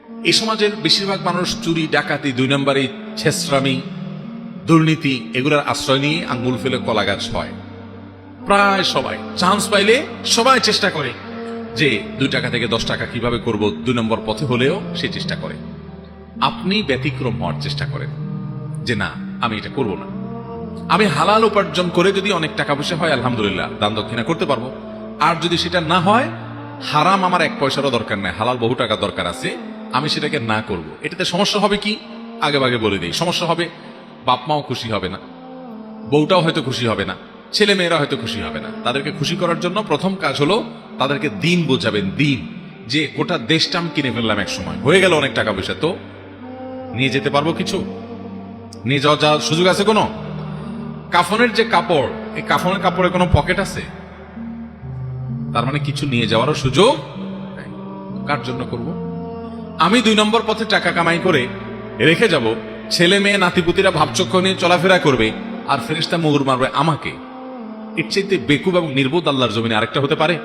এই সমাজের বেশিরভাগ মানুষ চুরি, ডাকাতি, 2 নম্বরই, ছেঁচড়ামি, দুর্নীতি এগুলোর আশ্রয় নিয়ে আঙ্গুল ফেলে কলা গাছ হয়। প্রায় সবাই চান্স পাইলে সবাই চেষ্টা করে যে 2 টাকা থেকে 10 টাকা কিভাবে করব, 2 নম্বর পথে হলেও সে চেষ্টা করে। আপনি ব্যতিক্রম হওয়ার চেষ্টা করেন যে না, আমি এটা করব না। আমি হালাল উপার্জন করে যদি অনেক টাকা পয়সা হয় আলহামদুলিল্লাহ, দান দক্ষিণা করতে পারবো। আর যদি সেটা না হয়, হারাম আমার 1 পয়সারও দরকার নাই, হালাল বহু টাকা দরকার আছে, আমি সেটাকে না করব। এটাতে সমস্যা হবে কি, আগে ভাগে বলে দিই। সমস্যা হবে, বাপ মাও খুশি হবে না, বউটাও হয়তো খুশি হবে না, ছেলে মেয়েরা হয়তো খুশি হবে না। তাদেরকে খুশি করার জন্য প্রথম কাজ হলো তাদেরকে দিন বোঝাবেন। দিন, যে গোটা দেশটা আমি কিনে ফেললাম এক সময়, হয়ে গেল অনেক টাকা পয়সা, তো নিয়ে যেতে পারবো কিছু? নিয়ে যাওয়ার সুযোগ আছে কোনো? কাফনের যে কাপড়, এই কাফনের কাপড়ে কোনো পকেট আছে? তার মানে কিছু নিয়ে যাওয়ারও সুযোগ নাই। কার জন্য করব? আমি 2 নম্বর পথে টাকা কামাই করে রেখে যাব, ছেলে মেয়ে নাতিপুতিরা ভাবচক্ষু নিয়ে চলাফেরা করবে, আর ফেরেশতা মুহুর মারবে আমাকে। এর চাইতে বেকুব এবং নির্বোধ আল্লাহর জমিনে আরেকটা হতে পারে?